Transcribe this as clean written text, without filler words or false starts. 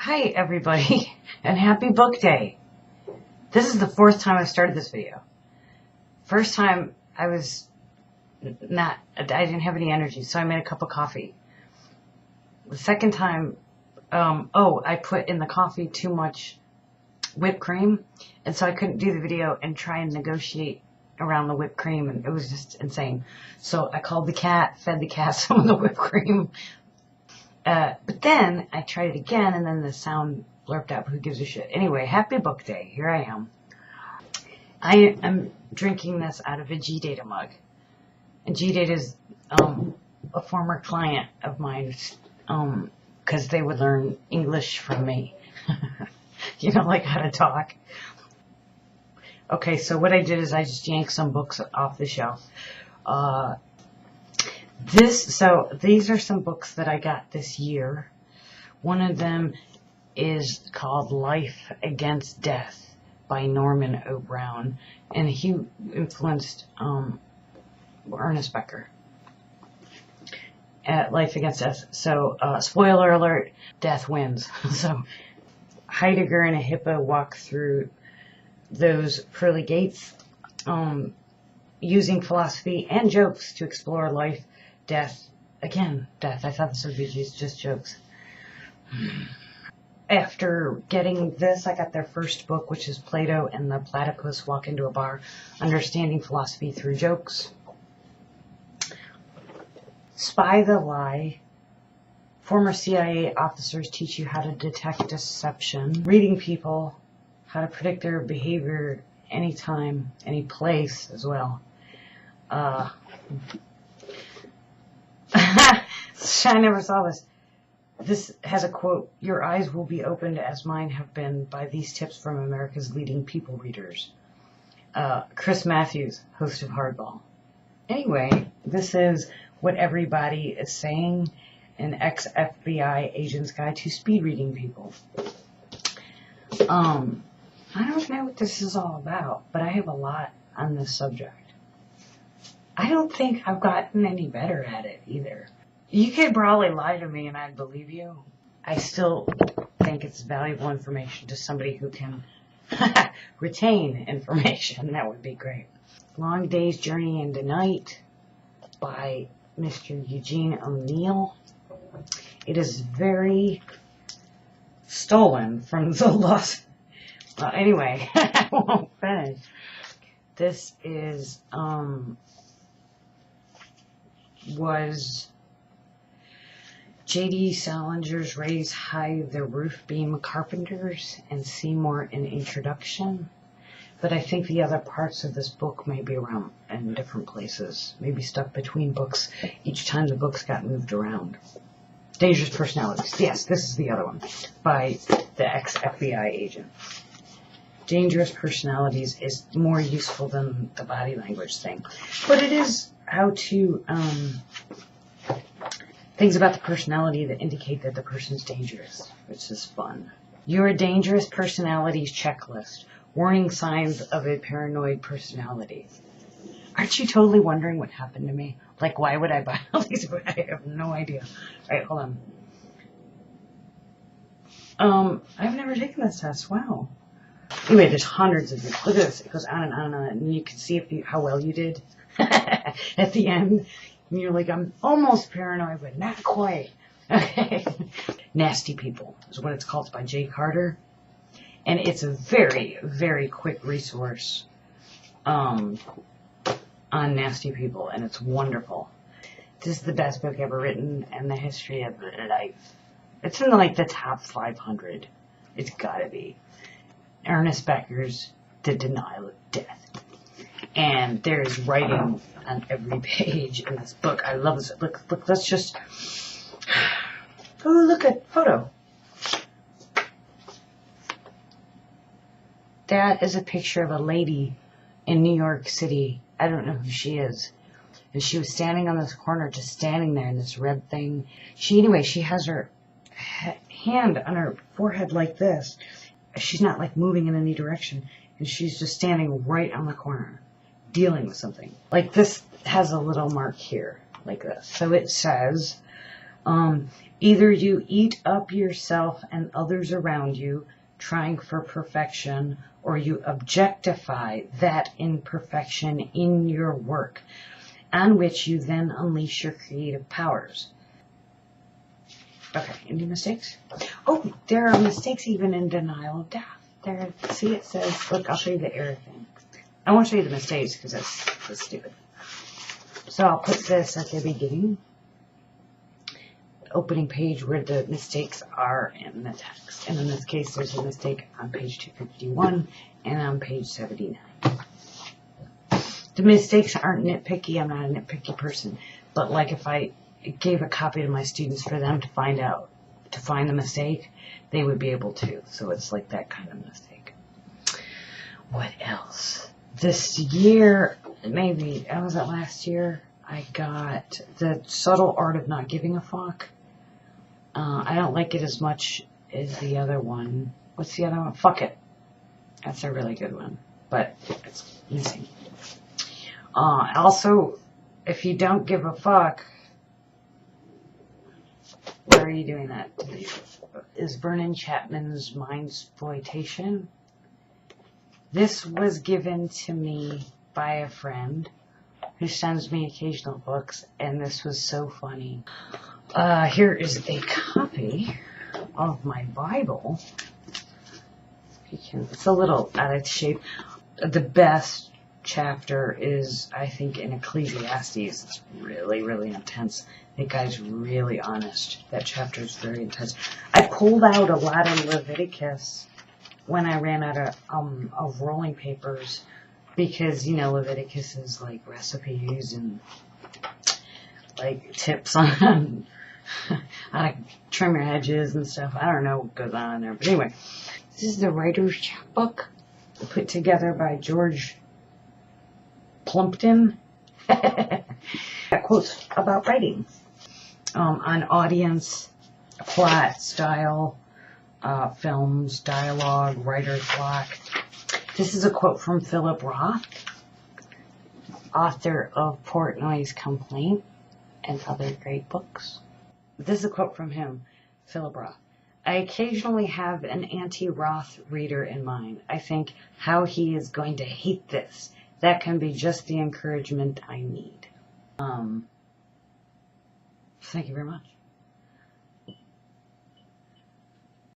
Hi everybody, and happy book day. This is the fourth time I've started this video. First time I didn't have any energy, so I made a cup of coffee. The second time, I put in the coffee too much whipped cream, and so I couldn't do the video and try and negotiate around the whipped cream, and it was just insane. So I called the cat, fed the cat some of the whipped cream. But then I tried it again, and then the sound blurped out, who gives a shit? Anyway, happy book day. Here I am. I am drinking this out of a G-Data mug. And G-Data is a former client of mine, because they would learn English from me. You know, like how to talk. Okay, so what I did is I just yanked some books off the shelf. These are some books that I got this year. One of them is called Life Against Death by Norman O. Brown, and he influenced Ernest Becker. Life Against Death. So, spoiler alert, death wins. So, Heidegger and a hippo walk through those pearly gates, using philosophy and jokes to explore life, death. Again, death. I thought this would be just jokes. After getting this, I got their first book, which is Plato and the Platypus Walk into a Bar, Understanding Philosophy Through Jokes. Spy the Lie. Former CIA officers teach you how to detect deception. Reading people, how to predict their behavior anytime, any place as well. I never saw this. This has a quote, "Your eyes will be opened as mine have been by these tips from America's leading people readers." Chris Matthews, host of Hardball. Anyway, this is What Everybody is Saying, an ex-FBI agent's guide to speed reading people. I don't know what this is all about, but I have a lot on this subject. I don't think I've gotten any better at it either. You could probably lie to me and I'd believe you. I still think it's valuable information to somebody who can retain information. That would be great. Long Day's Journey into Night by Mr. Eugene O'Neill. It is very stolen from the lost. Anyway, I won't finish. This is, was J.D. Salinger's Raise High the Roof Beam Carpenters and Seymour in Introduction. But I think the other parts of this book may be around in different places. Maybe stuck between books each time the books got moved around. Dangerous Personalities. Yes, this is the other one. By the ex-FBI agent. Dangerous Personalities is more useful than the body language thing. But it is how to, things about the personality that indicate that the person's dangerous, which is fun. Your Dangerous Personalities Checklist. Warning signs of a paranoid personality. Aren't you totally wondering what happened to me? Like, why would I buy all these? I have no idea. All right, hold on. I've never taken this test. Wow. Anyway, there's hundreds of these. Look at this. It goes on and on and on. And you can see how well you did at the end. And you're like, I'm almost paranoid, but not quite. Okay. Nasty People is what it's called. It's by Jay Carter. And it's a very, very quick resource on nasty people. And it's wonderful. This is the best book ever written in the history of life. It's in like the top 500. It's gotta be. Ernest Becker's The Denial of Death. And there is writing on every page in this book. I love this. Look, let's just... Oh, look at photo. That is a picture of a lady in New York City. I don't know who she is. And she was standing on this corner, just standing there in this red thing. She has her hand on her forehead like this. She's not like moving in any direction. And she's just standing right on the corner, dealing with something. Like this has a little mark here, like this. So it says, Either you eat up yourself and others around you, trying for perfection, or you objectify that imperfection in your work, on which you then unleash your creative powers. Okay, any mistakes? Oh, there are mistakes even in denial of death. There, see, it says, look, I'll show you the error thing. I won't show you the mistakes because that's stupid. So I'll put this at the beginning, opening page where the mistakes are in the text. And in this case, there's a mistake on page 251 and on page 79. The mistakes aren't nitpicky. I'm not a nitpicky person. But like if I gave a copy to my students for them to find the mistake, they would be able to. So it's like that kind of mistake. What else? This year, maybe, was it last year? I got The Subtle Art of Not Giving a Fuck. I don't like it as much as the other one. What's the other one? Fuck It. That's a really good one. But it's missing. Also, if you don't give a fuck, why are you doing that? Is Vernon Chapman's Mindsploitation. This was given to me by a friend who sends me occasional books, and this was so funny. Here is a copy of my Bible. It's a little out of shape. The best chapter is, I think, in Ecclesiastes. It's really, really intense. The guy's really honest. That chapter is very intense. I pulled out a lot of Leviticus when I ran out of rolling papers, because, you know, Leviticus is like recipes and like tips on how to trim your hedges and stuff. I don't know what goes on in there. But anyway, this is the writer's chapbook put together by George Plumpton. Quotes about writing on audience, plot, style, films, dialogue, writer's block. This is a quote from Philip Roth, author of Portnoy's Complaint and other great books. This is a quote from him, Philip Roth. I occasionally have an anti-Roth reader in mind. I think how he is going to hate this. That can be just the encouragement I need. Thank you very much.